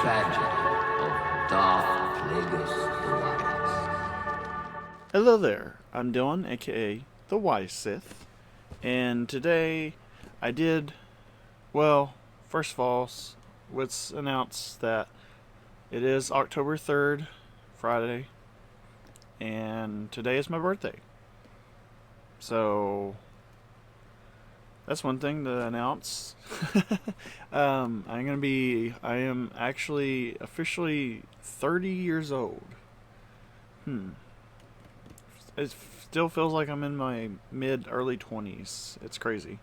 tragedy of Darth Plagueis the Wise. Hello there, I'm Dylan, aka the Wise Sith, and today I did, well, first of all, let's announce that it is October 3rd, Friday, and today is my birthday. So, that's one thing to announce. I am actually officially 30 years old. It still feels like I'm in my early 20s. It's crazy.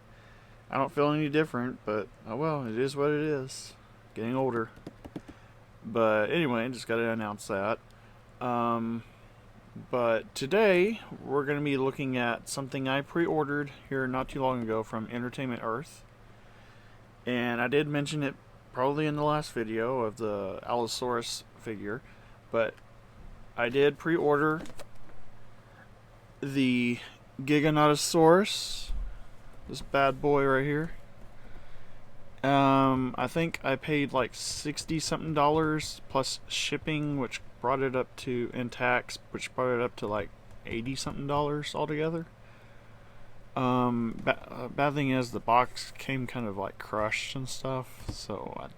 I don't feel any different, but oh well, it is what it is. Getting older. But anyway, just gotta announce that. But today we're gonna be looking at something I pre-ordered here not too long ago from Entertainment Earth. And I did mention it probably in the last video of the Allosaurus figure, but I did pre-order the Giganotosaurus, this bad boy right here. I think I paid like $60 something plus shipping, which brought it up to, and tax, which brought it up to like $80 something altogether. Bad thing is the box came kind of like crushed and stuff, so I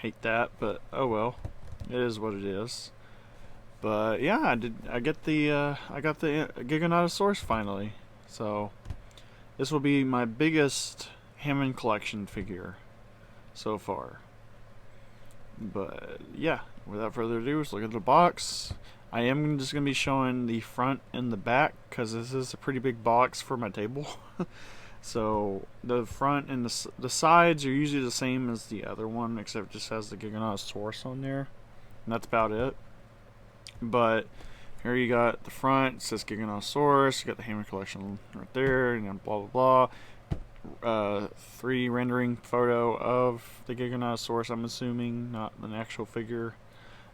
hate that, but oh well, it is what it is. But yeah, I got the Giganotosaurus finally. So this will be my biggest Hammond Collection figure so far. But yeah, without further ado, let's look at the box. I am just gonna be showing the front and the back because this is a pretty big box for my table. So the front and the sides are usually the same as the other one, except it just has the Giganotosaurus on there, and that's about it. But here you got the front, it says Giganotosaurus, you got the Hammond Collection right there, and then blah blah blah. 3 rendering photo of the Giganotosaurus, I'm assuming, not an actual figure.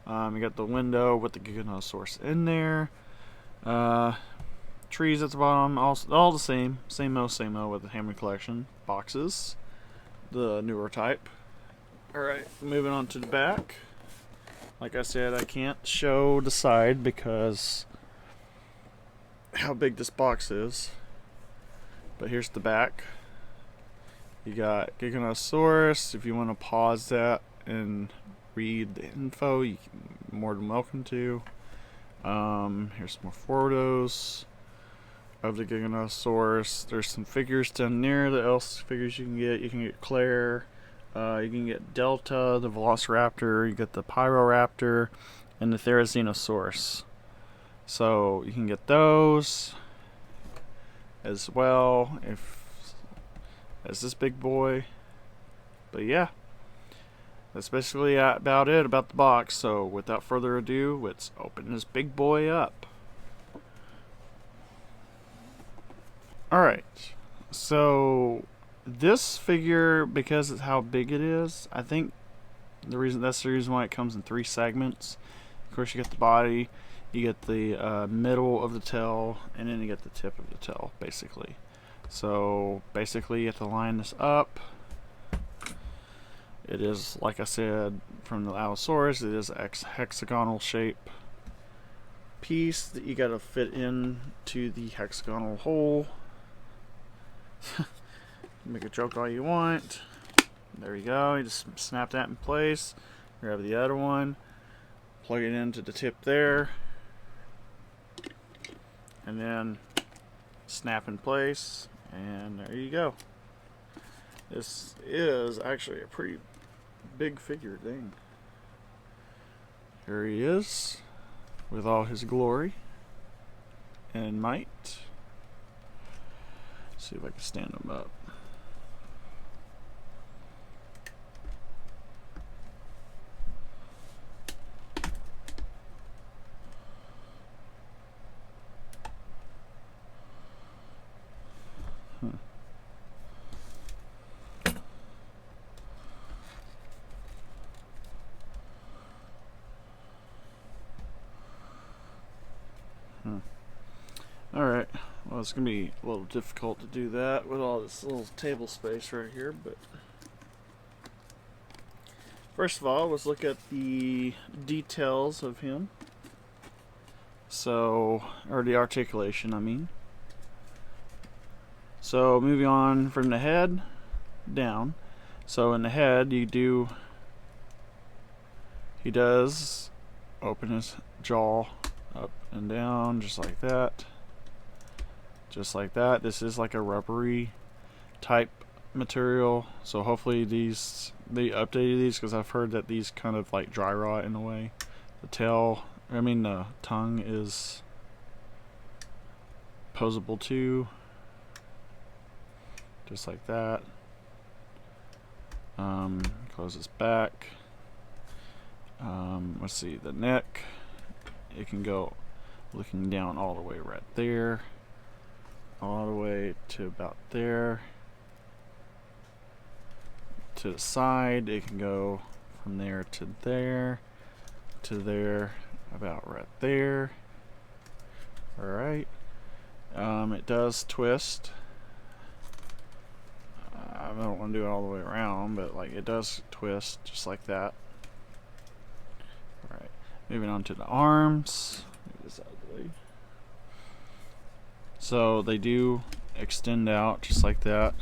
You got the window with the Giganotosaurus in there. Trees at the bottom, all the same old with the Hammond Collection boxes, the newer type. Alright, moving on to the back. Like I said, I can't show the side because how big this box is. But here's the back. You got Giganotosaurus. If you want to pause that and read the info, you're more than welcome to. Here's some more photos of the Giganotosaurus. There's some figures down there, the else figures you can get. You can get Claire. You can get Delta, the Velociraptor, you get the Pyroraptor, and the Therizinosaurus. So you can get those as well as this big boy. But yeah, that's basically about it about the box. So without further ado, let's open this big boy up. Alright, so this figure, because of how big it is, I think that's the reason why it comes in 3 segments. Of course, you get the body, you get the middle of the tail, and then you get the tip of the tail, basically. So basically, you have to line this up. It is, like I said, from the Allosaurus, it is a hexagonal shape piece that you got to fit into the hexagonal hole. Make a joke all you want. There you go. You just snap that in place. Grab the other one, plug it into the tip there, and then snap in place, and there you go. This is actually a pretty big figure thing. Here he is with all his glory and might. Let's see if I can stand him up. Alright, well, it's going to be a little difficult to do that with all this little table space right here, but First of all, let's look at the details of him. So, or the articulation, I mean. So, moving on from the head down. So, in the head, he does open his jaw up and down, just like that. Just like that. This is like a rubbery type material, so hopefully they updated these, because I've heard that these kind of like dry rot in a way. The tongue is posable too, just like that. Close his back. Let's see, the neck, it can go looking down all the way right there, all the way to about there. To the side, it can go from there to there, about right there. Alright. It does twist. I don't want to do it all the way around, but like it does twist just like that. Alright. Moving on to the arms. Move this out of the way. So they do extend out just like that.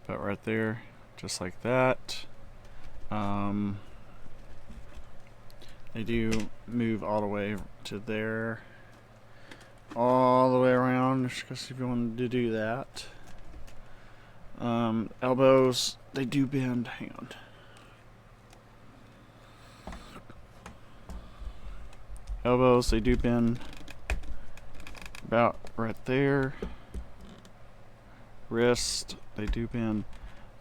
About right there, just like that. They do move all the way to there, all the way around, just because if you wanted to do that. Elbows, they do bend. Hang on. Elbows, they do bend about right there. Wrist, they do bend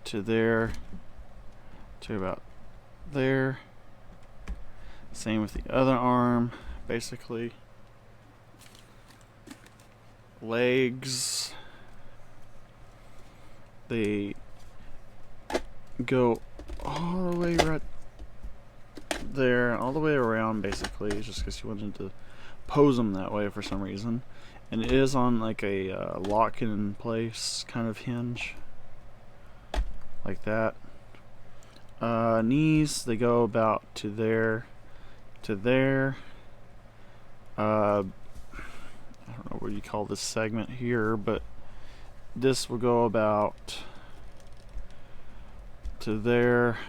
to there, to about there. Same with the other arm, basically. Legs, they go all the way right there, all the way around, basically, just because you wanted to pose them that way for some reason. And it is on like a lock in place kind of hinge, like that. Knees, they go about to there, to there. I don't know what you call this segment here, but this will go about to there,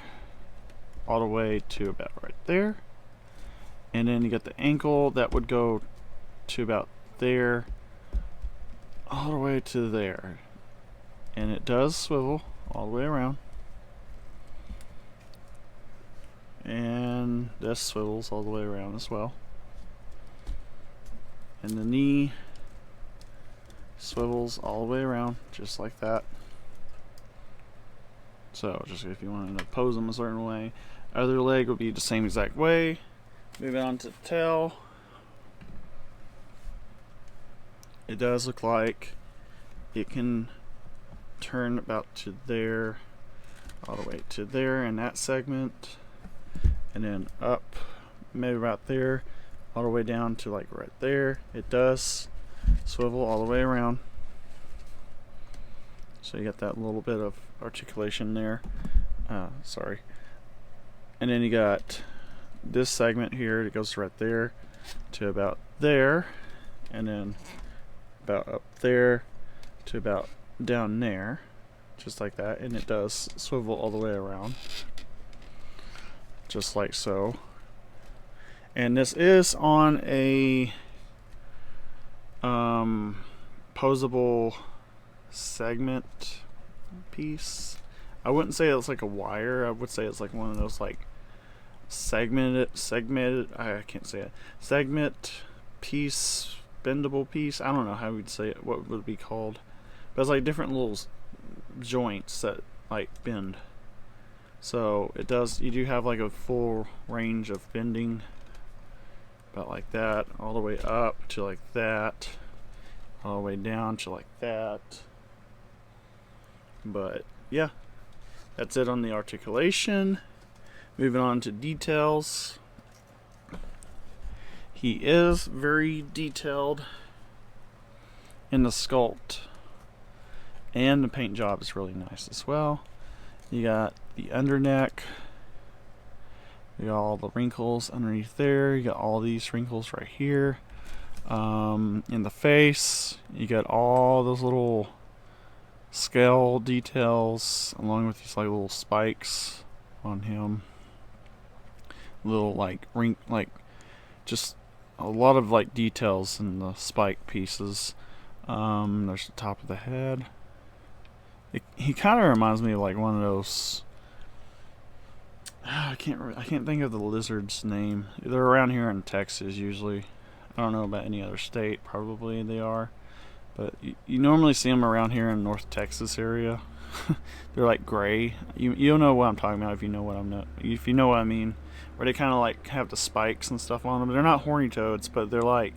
all the way to about right there. And then you got the ankle, that would go to about there, all the way to there. And it does swivel all the way around. And this swivels all the way around as well. And the knee swivels all the way around, just like that. So, just if you wanted to pose them a certain way. Other leg would be the same exact way. Moving on to the tail. It does look like it can turn about to there, all the way to there in that segment, and then up, maybe about there, all the way down to like right there. It does swivel all the way around. So you got that little bit of articulation there. Sorry. And then you got this segment here that goes right there to about there, and then about up there to about down there, just like that. And it does swivel all the way around, just like so. And this is on a posable segment piece. I wouldn't say it's like a wire. I would say it's like one of those like segmented I can't say it, segment piece, bendable piece. I don't know how we'd say it, what would it be called, but it's like different little joints that like bend. So it does, you do have like a full range of bending, about like that, all the way up to like that, all the way down to like that. But yeah, that's it on the articulation. Moving on to details. He is very detailed in the sculpt, and the paint job is really nice as well. You got the underneck. You got all the wrinkles underneath there. You got all these wrinkles right here. In the face, you got all those little scale details along with these like little spikes on him. Little like just a lot of like details in the spike pieces. There's the top of the head. He kind of reminds me of like one of those. I can't think of the lizard's name. They're around here in Texas usually. I don't know about any other state. Probably they are, but you normally see them around here in North Texas area. They're like gray. You don't know what I'm talking about if you know what if you know what I mean. Where they kind of like have the spikes and stuff on them. They're not horny toads, but they're like,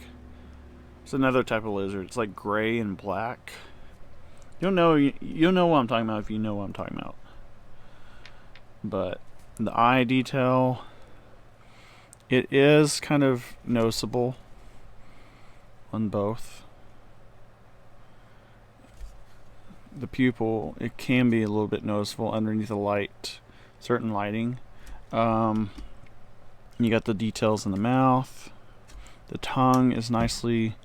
it's another type of lizard. It's like gray and black. You'll know what I'm talking about if you know what I'm talking about. But the eye detail, it is kind of noticeable on both. The pupil, it can be a little bit noticeable underneath the light, certain lighting. You got the details in the mouth. The tongue is nicely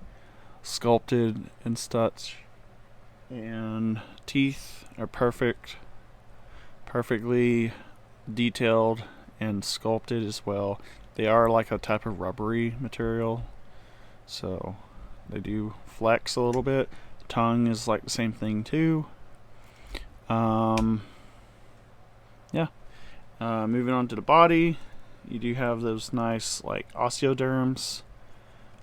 sculpted and such. And teeth are perfectly detailed and sculpted as well. They are like a type of rubbery material, so they do flex a little bit. The tongue is like the same thing too. Moving on to the body, you do have those nice like osteoderms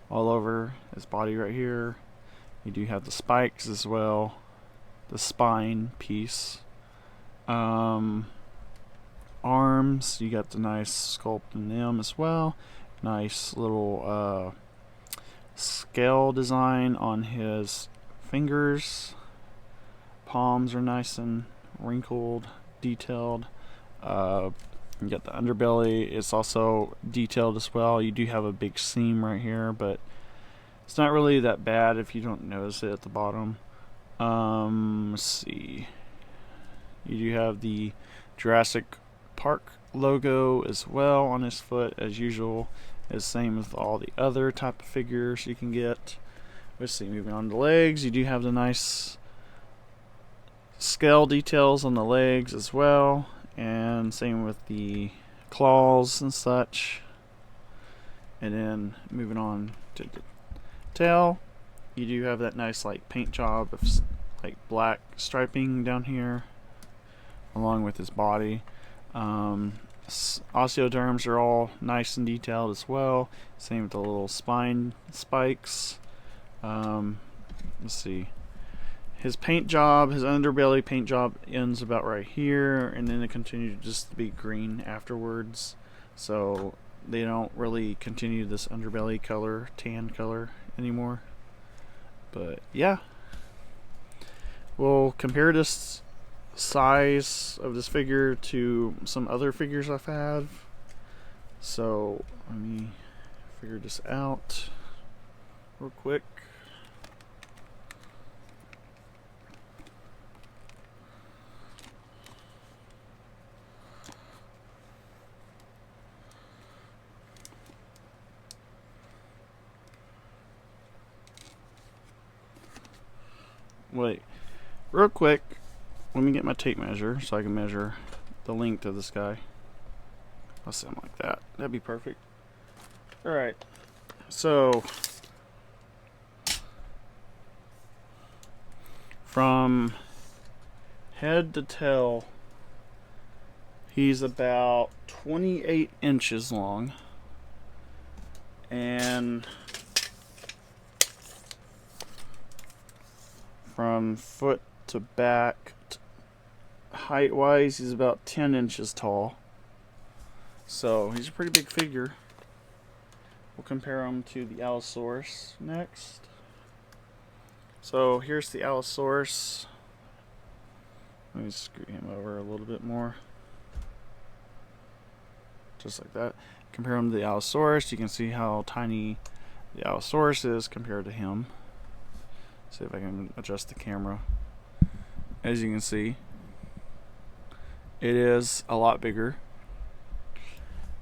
all over his body right here. You do have the spikes as well, the spine piece. Arms, you got the nice sculpt in them as well. Nice little scale design on his fingers. Palms are nice and wrinkled, detailed. You got the underbelly, it's also detailed as well. You do have a big seam right here, but it's not really that bad if you don't notice it at the bottom. Let's see. You do have the Jurassic Park logo as well on his foot, as usual. It's the same with all the other type of figures you can get. Let's see, moving on to the legs, you do have the nice scale details on the legs as well, and same with the claws and such. And then moving on to the tail, you do have that nice like paint job of like black striping down here along with his body. Osteoderms are all nice and detailed as well, same with the little spine spikes. Let's see, his paint job, his underbelly paint job ends about right here, and then it continues just to be green afterwards, so they don't really continue this underbelly color, tan color anymore. But yeah, we'll compare this size of this figure to some other figures I've had. So let me figure this out real quick. Wait, real quick, let me get my tape measure so I can measure the length of this guy. I'll set him like that. That'd be perfect. Alright, so from head to tail, he's about 28 inches long, and from foot to back, height wise, he's about 10 inches tall. So he's a pretty big figure. We'll compare him to the Allosaurus next. So here's the Allosaurus. Let me scoot him over a little bit more. Just like that. Compare him to the Allosaurus. You can see how tiny the Allosaurus is compared to him. See if I can adjust the camera. As you can see, it is a lot bigger.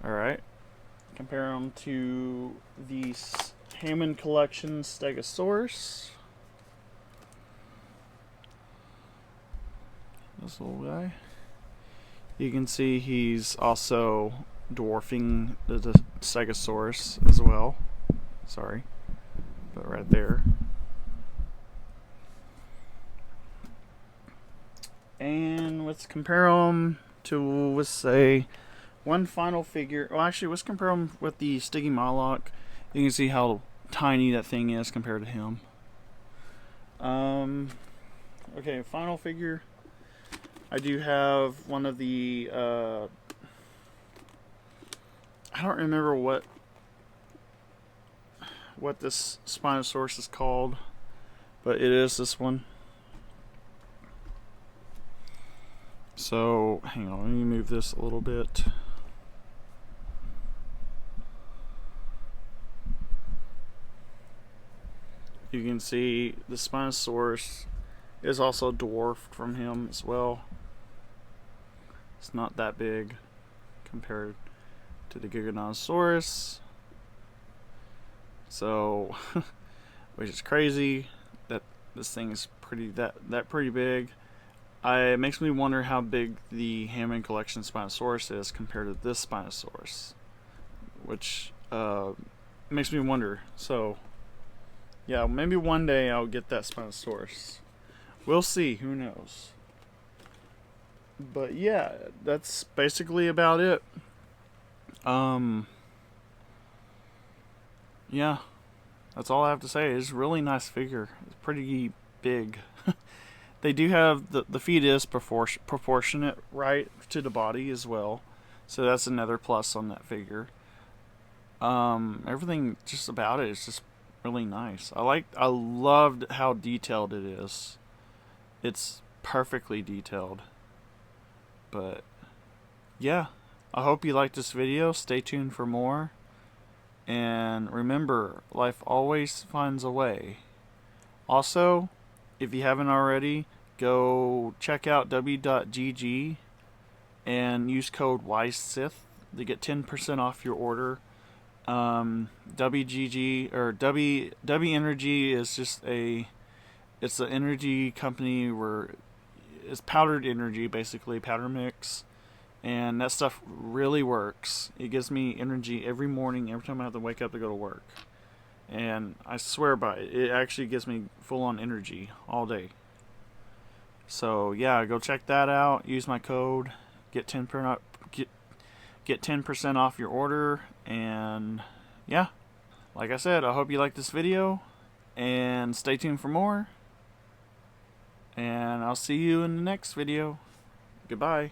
Alright. Compare them to the Hammond Collection Stegosaurus. This little guy. You can see he's also dwarfing the Stegosaurus as well. Sorry. But right there. And let's compare them to, let's say, one final figure. Well, actually, let's compare them with the Stygimoloch. You can see how tiny that thing is compared to him. Okay, final figure. I do have one of the, I don't remember what this Spinosaurus is called, but it is this one. So, hang on, let me move this a little bit. You can see the Spinosaurus is also dwarfed from him as well. It's not that big compared to the Giganotosaurus. So, which is crazy that this thing is pretty big. It makes me wonder how big the Hammond Collection Spinosaurus is compared to this Spinosaurus, which makes me wonder. So, yeah, maybe one day I'll get that Spinosaurus. We'll see. Who knows? But yeah, that's basically about it. Yeah, that's all I have to say. It's a really nice figure. It's pretty big. They do have the feet is proportionate right to the body as well, so that's another plus on that figure. Everything just about it is just really nice. I loved how detailed it is. It's perfectly detailed. But yeah, I hope you liked this video. Stay tuned for more. And remember, life always finds a way. Also, if you haven't already, go check out w.gg and use code WiseSith to get 10% off your order. WGG or W Energy is just it's an energy company where it's powdered energy, basically powder mix, and that stuff really works. It gives me energy every morning, every time I have to wake up to go to work. And I swear by it, it actually gives me full-on energy all day. So yeah, go check that out. Use my code. Get 10% off your order. And yeah, like I said, I hope you like this video. And stay tuned for more. And I'll see you in the next video. Goodbye.